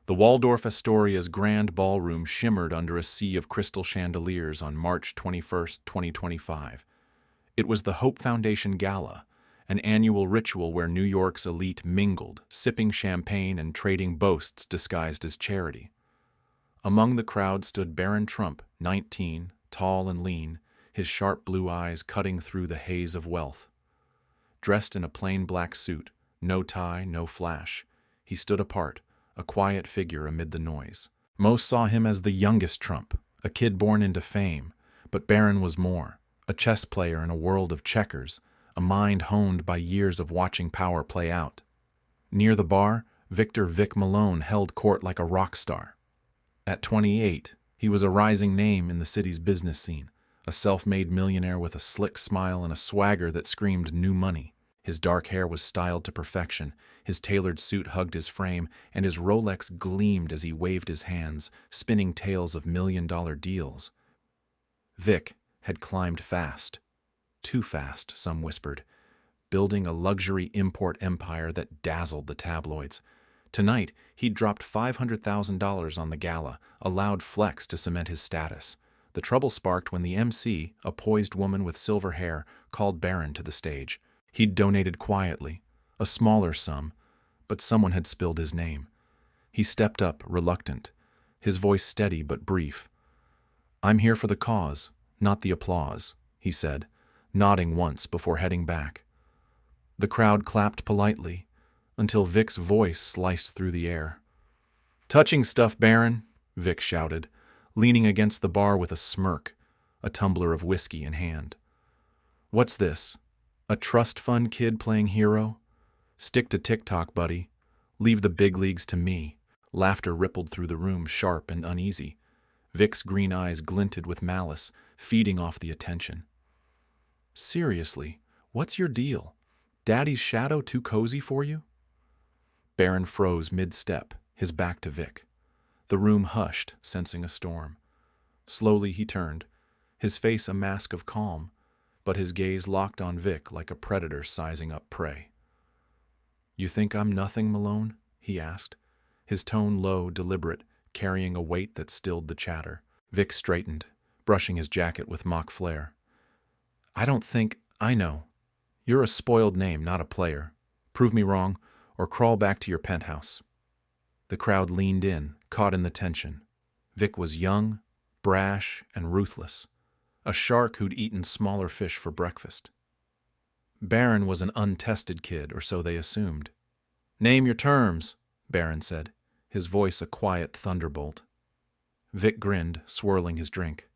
The Waldorf Astoria's grand ballroom shimmered under a sea of crystal chandeliers on March 21, 2025. It was the Hope Foundation Gala, an annual ritual where New York's elite mingled, sipping champagne and trading boasts disguised as charity. Among the crowd stood Barron Trump, 19, tall and lean, his sharp blue eyes cutting through the haze of wealth. Dressed in a plain black suit, no tie, no flash, he stood apart, a quiet figure amid the noise. Most saw him as the youngest Trump, a kid born into fame, but Barron was more, a chess player in a world of checkers, a mind honed by years of watching power play out. Near the bar, Victor Vic Malone held court like a rock star. At 28, he was a rising name in the city's business scene, a self-made millionaire with a slick smile and a swagger that screamed new money. His dark hair was styled to perfection, his tailored suit hugged his frame, and his Rolex gleamed as he waved his hands, spinning tales of million-dollar deals. Vic had climbed fast. Too fast, some whispered, building a luxury import empire that dazzled the tabloids. Tonight, he'd dropped $500,000 on the gala, a loud flex to cement his status. The trouble sparked when the MC, a poised woman with silver hair, called Barron to the stage. He'd donated quietly, a smaller sum, but someone had spilled his name. He stepped up, reluctant, his voice steady but brief. "I'm here for the cause, not the applause," he said, nodding once before heading back. The crowd clapped politely, until Vic's voice sliced through the air. "Touching stuff, Barron," Vic shouted, leaning against the bar with a smirk, a tumbler of whiskey in hand. "What's this? A trust fund kid playing hero? Stick to TikTok, buddy. Leave the big leagues to me." Laughter rippled through the room, sharp and uneasy. Vic's green eyes glinted with malice, feeding off the attention. "Seriously, what's your deal? Daddy's shadow too cozy for you?" Barron froze mid-step, his back to Vic. The room hushed, sensing a storm. Slowly he turned, his face a mask of calm, but his gaze locked on Vic like a predator sizing up prey. "You think I'm nothing, Malone?" he asked, his tone low, deliberate, carrying a weight that stilled the chatter. Vic straightened, brushing his jacket with mock flair. I know. You're a spoiled name, not a player. Prove me wrong, or crawl back to your penthouse." The crowd leaned in, caught in the tension. Vic was young, brash, and ruthless, a shark who'd eaten smaller fish for breakfast. Barron was an untested kid, or so they assumed. "Name your terms," Barron said, his voice a quiet thunderbolt. Vic grinned, swirling his drink.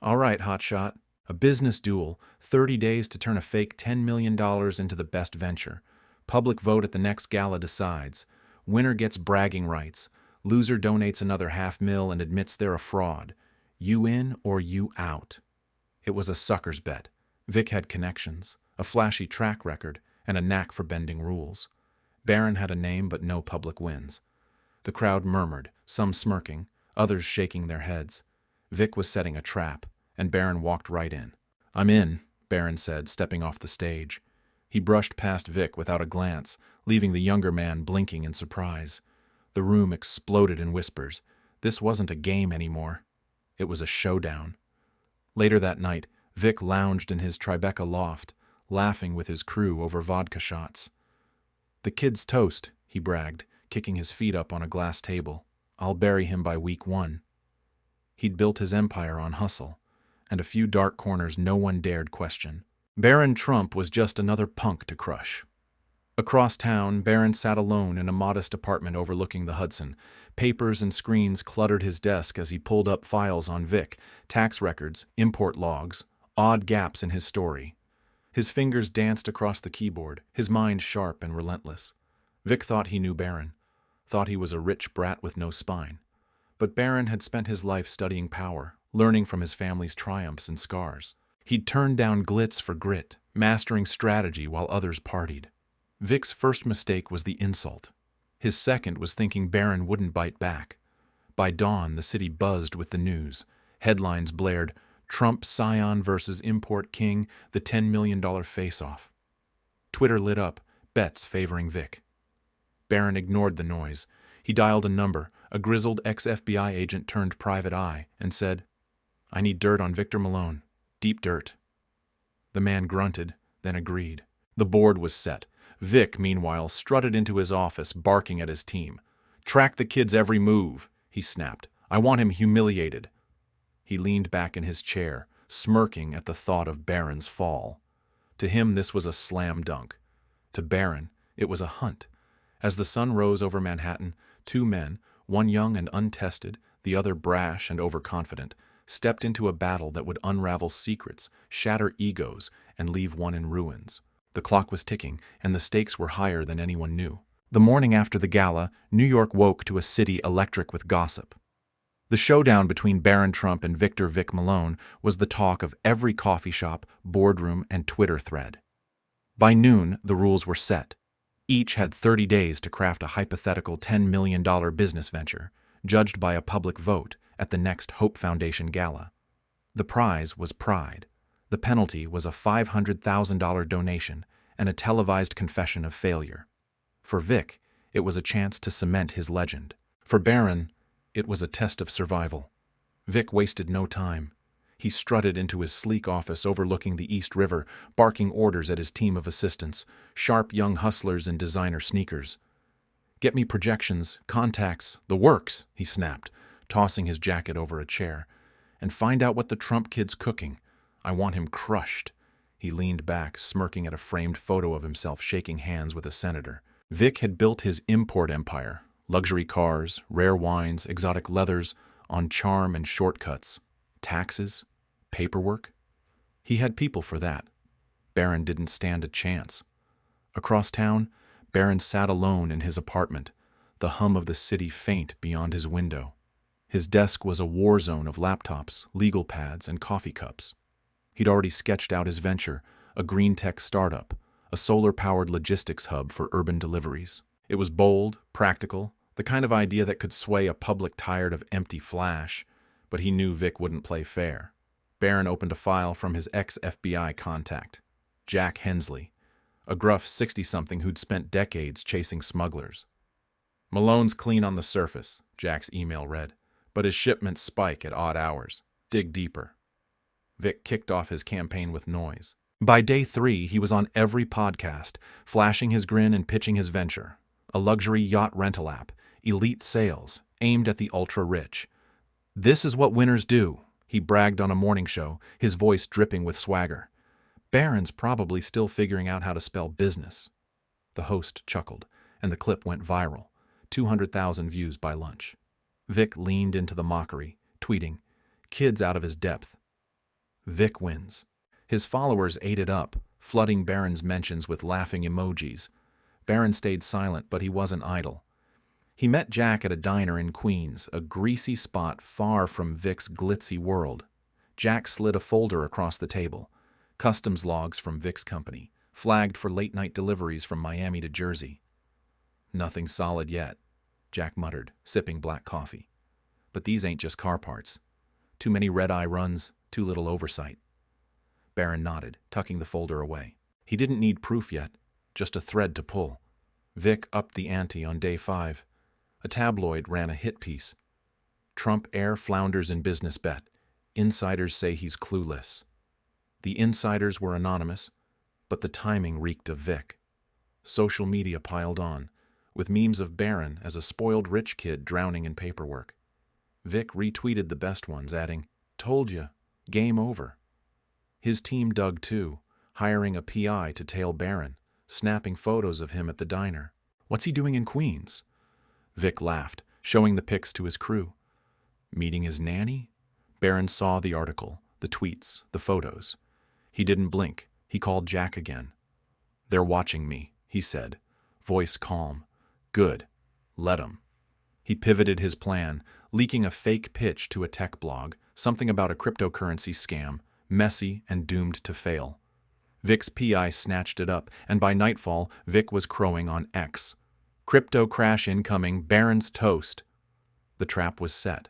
"All right, hotshot. A business duel, 30 days to turn a fake $10 million into the best venture. Public vote at the next gala decides. Winner gets bragging rights. Loser donates another $500,000 and admits they're a fraud. You in or you out." It was a sucker's bet. Vic had connections, a flashy track record, and a knack for bending rules. Barron had a name but no public wins. The crowd murmured, some smirking, others shaking their heads. Vic was setting a trap, and Barron walked right in. "I'm in," Barron said, stepping off the stage. He brushed past Vic without a glance, leaving the younger man blinking in surprise. The room exploded in whispers. This wasn't a game anymore. It was a showdown. Later that night, Vic lounged in his Tribeca loft, laughing with his crew over vodka shots. "The kid's toast," he bragged, kicking his feet up on a glass table. "I'll bury him by week 1. He'd built his empire on hustle, and a few dark corners no one dared question. Barron Trump was just another punk to crush. Across town, Barron sat alone in a modest apartment overlooking the Hudson. Papers and screens cluttered his desk as he pulled up files on Vic, tax records, import logs, odd gaps in his story. His fingers danced across the keyboard, his mind sharp and relentless. Vic thought he knew Barron, thought he was a rich brat with no spine. But Barron had spent his life studying power, learning from his family's triumphs and scars. He'd turned down glitz for grit, mastering strategy while others partied. Vic's first mistake was the insult. His second was thinking Barron wouldn't bite back. By dawn, the city buzzed with the news. Headlines blared, "Trump Scion versus Import King, the $10 million face-off." Twitter lit up, bets favoring Vic. Barron ignored the noise. He dialed a number, a grizzled ex-FBI agent turned private eye, and said, "I need dirt on Victor Malone. Deep dirt." The man grunted, then agreed. The board was set. Vic, meanwhile, strutted into his office, barking at his team. "Track the kid's every move," he snapped. "I want him humiliated." He leaned back in his chair, smirking at the thought of Barron's fall. To him, this was a slam dunk. To Barron, it was a hunt. As the sun rose over Manhattan, two men, one young and untested, the other brash and overconfident, stepped into a battle that would unravel secrets, shatter egos, and leave one in ruins. The clock was ticking, and the stakes were higher than anyone knew. The morning after the gala, New York woke to a city electric with gossip. The showdown between Barron Trump and Victor Vic Malone was the talk of every coffee shop, boardroom, and Twitter thread. By noon, the rules were set. Each had 30 days to craft a hypothetical $10 million business venture, judged by a public vote at the next Hope Foundation gala. The prize was pride. The penalty was a $500,000 donation and a televised confession of failure. For Vic, it was a chance to cement his legend. For Barron, it was a test of survival. Vic wasted no time. He strutted into his sleek office overlooking the East River, barking orders at his team of assistants, sharp young hustlers in designer sneakers. "Get me projections, contacts, the works," he snapped, tossing his jacket over a chair. "And find out what the Trump kid's cooking. I want him crushed." He leaned back, smirking at a framed photo of himself shaking hands with a senator. Vic had built his import empire, luxury cars, rare wines, exotic leathers, on charm and shortcuts. Taxes? Paperwork? He had people for that. Barron didn't stand a chance. Across town, Barron sat alone in his apartment, the hum of the city faint beyond his window. His desk was a war zone of laptops, legal pads, and coffee cups. He'd already sketched out his venture, a green tech startup, a solar-powered logistics hub for urban deliveries. It was bold, practical, the kind of idea that could sway a public tired of empty flash, but he knew Vic wouldn't play fair. Barron opened a file from his ex-FBI contact, Jack Hensley, a gruff 60-something who'd spent decades chasing smugglers. "Malone's clean on the surface," Jack's email read, "but his shipments spike at odd hours. Dig deeper." Vic kicked off his campaign with noise. By day 3, he was on every podcast, flashing his grin and pitching his venture, a luxury yacht rental app, elite sales, aimed at the ultra-rich. "This is what winners do," he bragged on a morning show, his voice dripping with swagger. Barron's probably still figuring out how to spell business. The host chuckled, and the clip went viral, 200,000 views by lunch. Vic leaned into the mockery, tweeting, "Kid's out of his depth." Vic wins. His followers ate it up, flooding Barron's mentions with laughing emojis. Barron stayed silent, but he wasn't idle. He met Jack at a diner in Queens, a greasy spot far from Vic's glitzy world. Jack slid a folder across the table. Customs logs from Vic's company, flagged for late-night deliveries from Miami to Jersey. "Nothing solid yet," Jack muttered, sipping black coffee. "But these ain't just car parts. Too many red-eye runs, too little oversight." Barron nodded, tucking the folder away. He didn't need proof yet, just a thread to pull. Vic upped the ante on day 5. A tabloid ran a hit piece. "Trump heir flounders in business bet. Insiders say he's clueless." The insiders were anonymous, but the timing reeked of Vic. Social media piled on, with memes of Barron as a spoiled rich kid drowning in paperwork. Vic retweeted the best ones, adding, "Told ya, game over." His team dug too, hiring a PI to tail Barron, snapping photos of him at the diner. "What's he doing in Queens?" Vic laughed, showing the pics to his crew. "Meeting his nanny?" Barron saw the article, the tweets, the photos. He didn't blink. He called Jack again. "They're watching me," he said, voice calm. "Good. Let 'em." He pivoted his plan, leaking a fake pitch to a tech blog, something about a cryptocurrency scam, messy and doomed to fail. Vic's PI snatched it up, and by nightfall, Vic was crowing on X. "Crypto crash incoming, Barron's toast." The trap was set.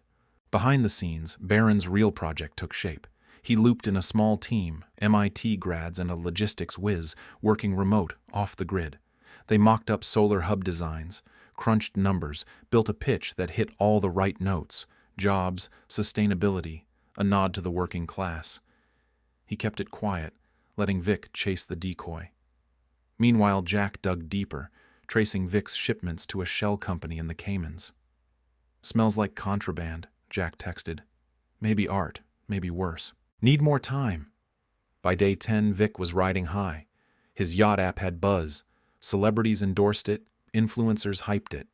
Behind the scenes, Barron's real project took shape. He looped in a small team, MIT grads and a logistics whiz, working remote, off the grid. They mocked up solar hub designs, crunched numbers, built a pitch that hit all the right notes: jobs, sustainability, a nod to the working class. He kept it quiet, letting Vic chase the decoy. Meanwhile, Jack dug deeper, tracing Vic's shipments to a shell company in the Caymans. "Smells like contraband," Jack texted. "Maybe art, maybe worse. Need more time." By day 10, Vic was riding high. His yacht app had buzz. Celebrities endorsed it, influencers hyped it.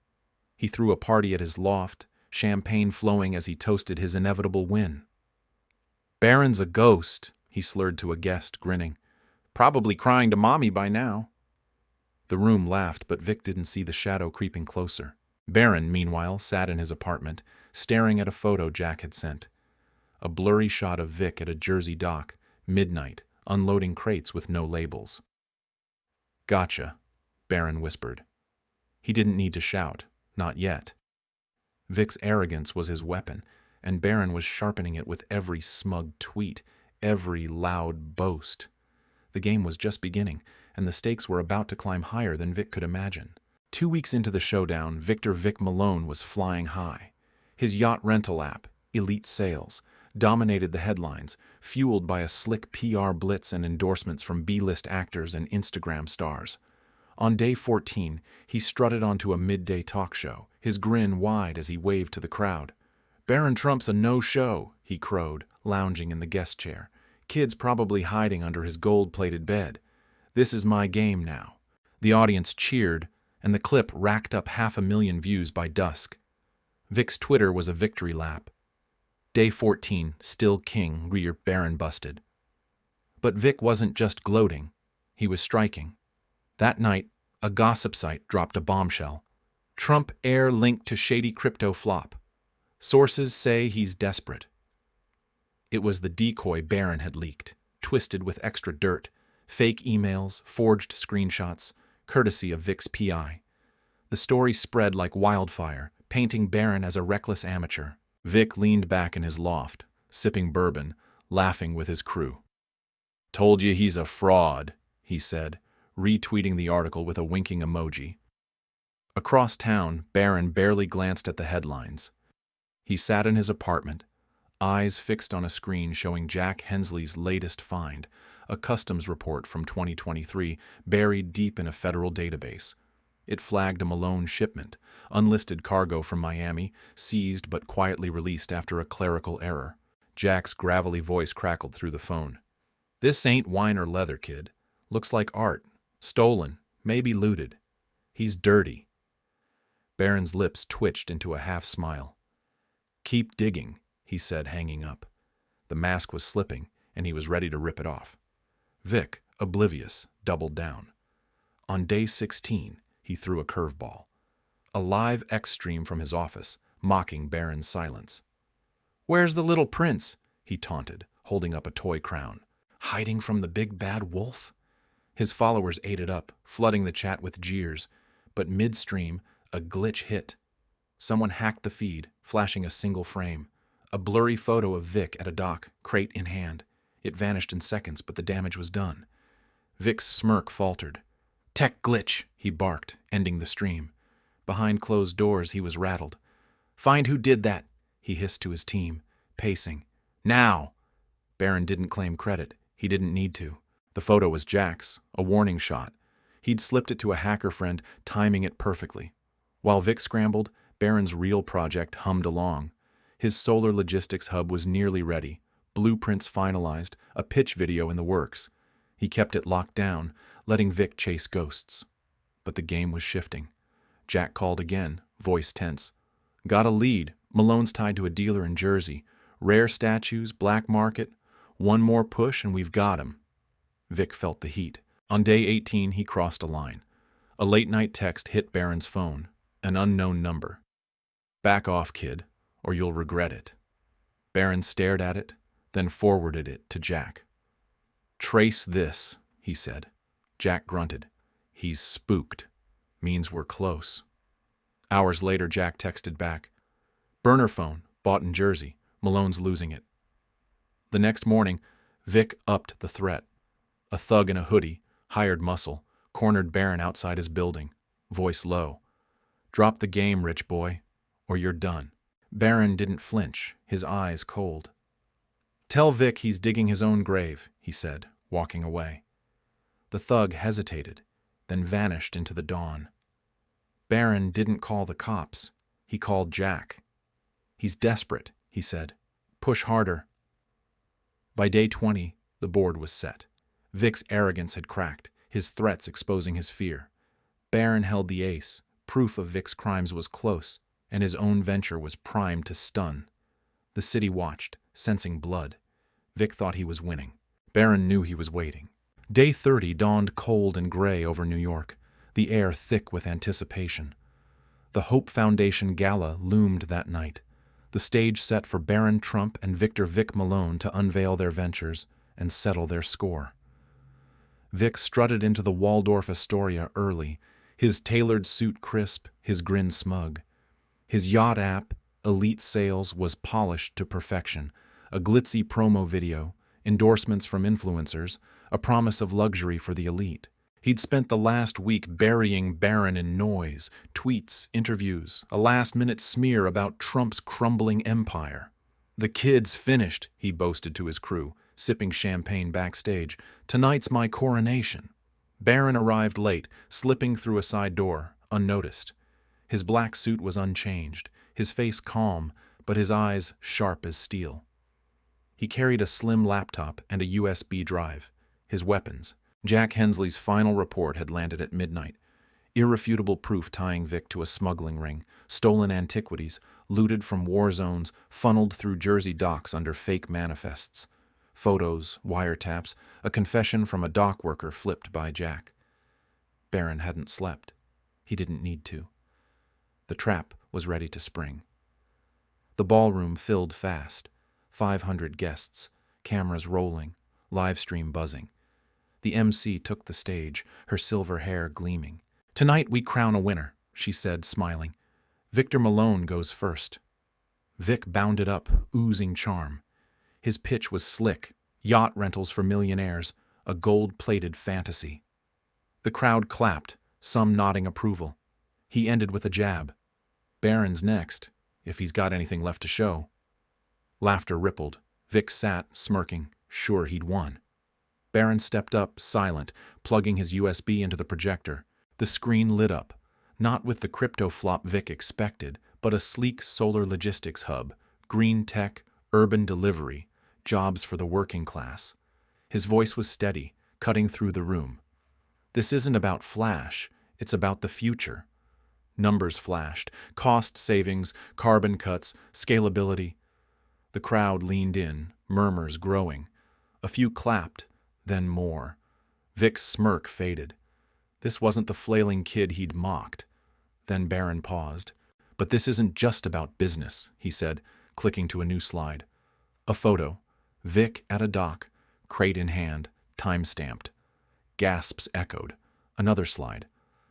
He threw a party at his loft, champagne flowing as he toasted his inevitable win. "Barron's a ghost," he slurred to a guest, grinning. "Probably crying to mommy by now." The room laughed, but Vic didn't see the shadow creeping closer. Barron, meanwhile, sat in his apartment, staring at a photo Jack had sent. A blurry shot of Vic at a Jersey dock, midnight, unloading crates with no labels. "Gotcha," Barron whispered. He didn't need to shout, not yet. Vic's arrogance was his weapon, and Barron was sharpening it with every smug tweet, every loud boast. The game was just beginning, and the stakes were about to climb higher than Vic could imagine. 2 weeks into the showdown, Victor Vic Malone was flying high. His yacht rental app, Elite Sales, dominated the headlines, fueled by a slick PR blitz and endorsements from B-list actors and Instagram stars. On day 14, he strutted onto a midday talk show, his grin wide as he waved to the crowd. "Barron Trump's a no-show," he crowed, lounging in the guest chair. "Kids probably hiding under his gold-plated bed. This is my game now." The audience cheered, and the clip racked up 500,000 views by dusk. Vic's Twitter was a victory lap. Day 14, still king, rear Barron busted. But Vic wasn't just gloating. He was striking. That night, a gossip site dropped a bombshell. Trump heir linked to shady crypto flop. Sources say he's desperate. It was the decoy Barron had leaked, twisted with extra dirt, fake emails, forged screenshots, courtesy of Vic's PI. The story spread like wildfire, painting Barron as a reckless amateur. Vic leaned back in his loft, sipping bourbon, laughing with his crew. "Told you he's a fraud," he said, retweeting the article with a winking emoji. Across town, Barron barely glanced at the headlines. He sat in his apartment, eyes fixed on a screen showing Jack Hensley's latest find, a customs report from 2023 buried deep in a federal database. It flagged a Malone shipment, unlisted cargo from Miami, seized but quietly released after a clerical error. Jack's gravelly voice crackled through the phone. "This ain't wine or leather, kid. Looks like art. Stolen, maybe looted. He's dirty." Barron's lips twitched into a half-smile. "Keep digging," he said, hanging up. The mask was slipping, and he was ready to rip it off. Vic, oblivious, doubled down. On day 16, he threw a curveball. A live X stream from his office, mocking Barron's silence. "Where's the little prince?" he taunted, holding up a toy crown. "Hiding from the big bad wolf?" His followers ate it up, flooding the chat with jeers. But midstream, a glitch hit. Someone hacked the feed, flashing a single frame. A blurry photo of Vic at a dock, crate in hand. It vanished in seconds, but the damage was done. Vic's smirk faltered. "Tech glitch," he barked, ending the stream. Behind closed doors, he was rattled. "Find who did that," he hissed to his team, pacing. "Now!" Barron didn't claim credit. He didn't need to. The photo was Jack's, a warning shot. He'd slipped it to a hacker friend, timing it perfectly. While Vic scrambled, Barron's real project hummed along. His solar logistics hub was nearly ready, blueprints finalized, a pitch video in the works. He kept it locked down, letting Vic chase ghosts. But the game was shifting. Jack called again, voice tense. "Got a lead. Malone's tied to a dealer in Jersey. Rare statues, black market. One more push and we've got him." Vic felt the heat. On day 18, he crossed a line. A late-night text hit Barron's phone, an unknown number. "Back off, kid, or you'll regret it." Barron stared at it, then forwarded it to Jack. "Trace this," he said. Jack grunted. "He's spooked. Means we're close." Hours later, Jack texted back. "Burner phone, bought in Jersey. Malone's losing it." The next morning, Vic upped the threat. A thug in a hoodie, hired muscle, cornered Barron outside his building, voice low. Drop the game, rich boy, or you're done. Barron didn't flinch, his eyes cold. Tell Vic he's digging his own grave, he said, walking away. The thug hesitated, then vanished into the dawn. Barron didn't call the cops. He called Jack. He's desperate, he said. Push harder. By day 20, the board was set. Vic's arrogance had cracked, his threats exposing his fear. Barron held the ace. Proof of Vic's crimes was close, and his own venture was primed to stun. The city watched, sensing blood. Vic thought he was winning. Barron knew he was waiting. Day 30 dawned cold and gray over New York, the air thick with anticipation. The Hope Foundation Gala loomed that night, the stage set for Barron Trump and Victor Vic Malone to unveil their ventures and settle their score. Vic strutted into the Waldorf Astoria early, his tailored suit crisp, his grin smug. His yacht app, Elite Sales, was polished to perfection, a glitzy promo video, endorsements from influencers, a promise of luxury for the elite. He'd spent the last week burying Barron in noise, tweets, interviews, a last-minute smear about Trump's crumbling empire. "The kid's finished," he boasted to his crew, sipping champagne backstage. "Tonight's my coronation." Barron arrived late, slipping through a side door, unnoticed. His black suit was unchanged, his face calm, but his eyes sharp as steel. He carried a slim laptop and a USB drive, his weapons. Jack Hensley's final report had landed at midnight. Irrefutable proof tying Vic to a smuggling ring, stolen antiquities, looted from war zones, funneled through Jersey docks under fake manifests. Photos, wiretaps, a confession from a dock worker flipped by Jack. Barron hadn't slept. He didn't need to. The trap was ready to spring. The ballroom filled fast. 500 guests, cameras rolling, live stream buzzing. The MC took the stage, her silver hair gleaming. "Tonight we crown a winner," she said, smiling. "Victor Malone goes first." Vic bounded up, oozing charm. His pitch was slick, yacht rentals for millionaires, a gold-plated fantasy. The crowd clapped, some nodding approval. He ended with a jab. "Barron's next, if he's got anything left to show." Laughter rippled. Vic sat, smirking, sure he'd won. Barron stepped up, silent, plugging his USB into the projector. The screen lit up, not with the crypto flop Vic expected, but a sleek solar logistics hub, green tech, urban delivery, jobs for the working class. His voice was steady, cutting through the room. "This isn't about flash, it's about the future." Numbers flashed, cost savings, carbon cuts, scalability. The crowd leaned in, murmurs growing. A few clapped, then more. Vic's smirk faded. This wasn't the flailing kid he'd mocked. Then Barron paused. "But this isn't just about business," he said, clicking to a new slide. A photo. Vic at a dock, crate in hand, time-stamped. Gasps echoed. Another slide.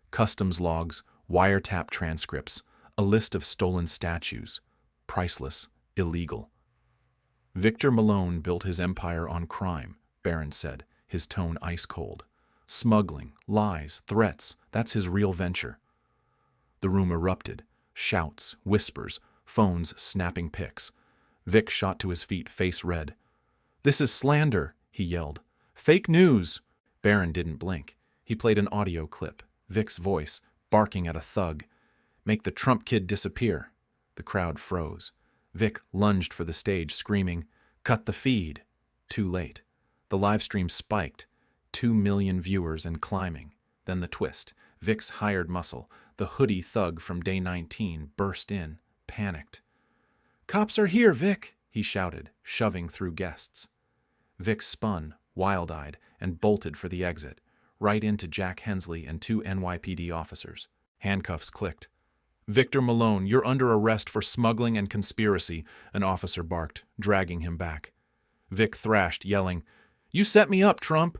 Customs logs, wiretap transcripts, a list of stolen statues. Priceless, illegal. "Victor Malone built his empire on crime," Barron said, his tone ice-cold. "Smuggling, lies, threats, that's his real venture." The room erupted. Shouts, whispers, phones snapping pics. Vic shot to his feet, face red. "This is slander," he yelled. "Fake news!" Barron didn't blink. He played an audio clip, Vic's voice, barking at a thug. "Make the Trump kid disappear." The crowd froze. Vic lunged for the stage, screaming, "Cut the feed!" Too late. The live stream spiked. 2 million viewers and climbing. Then the twist. Vic's hired muscle, the hoodie thug from day 19, burst in, panicked. "Cops are here, Vic!" he shouted, shoving through guests. Vic spun, wild-eyed, and bolted for the exit, right into Jack Hensley and 2 NYPD officers. Handcuffs clicked. "Victor Malone, you're under arrest for smuggling and conspiracy," an officer barked, dragging him back. Vic thrashed, yelling, "You set me up, Trump!"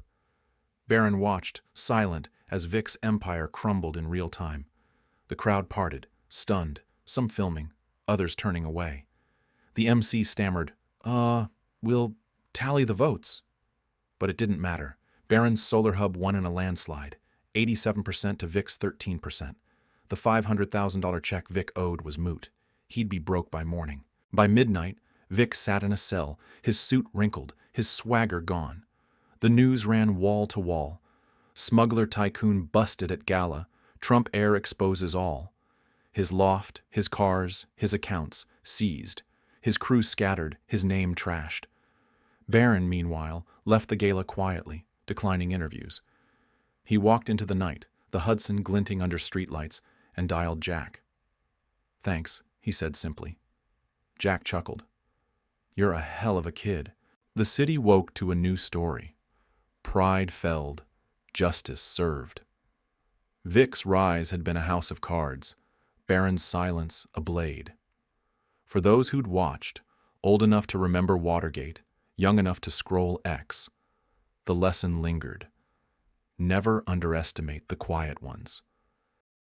Barron watched, silent, as Vic's empire crumbled in real time. The crowd parted, stunned, some filming, others turning away. The MC stammered, we'll tally the votes." But it didn't matter. Barron's solar hub won in a landslide, 87% to Vic's 13%. The $500,000 check Vic owed was moot. He'd be broke by morning. By midnight, Vic sat in a cell, his suit wrinkled, his swagger gone. The news ran wall to wall. Smuggler tycoon busted at gala. Trump heir exposes all. His loft, his cars, his accounts seized. His crew scattered, his name trashed. Barron, meanwhile, left the gala quietly, declining interviews. He walked into the night, the Hudson glinting under streetlights, and dialed Jack. "Thanks," he said simply. Jack chuckled. "You're a hell of a kid." The city woke to a new story. Pride felled, justice served. Vic's rise had been a house of cards, Barron's silence a blade. For those who'd watched, old enough to remember Watergate, young enough to scroll X, the lesson lingered. Never underestimate the quiet ones.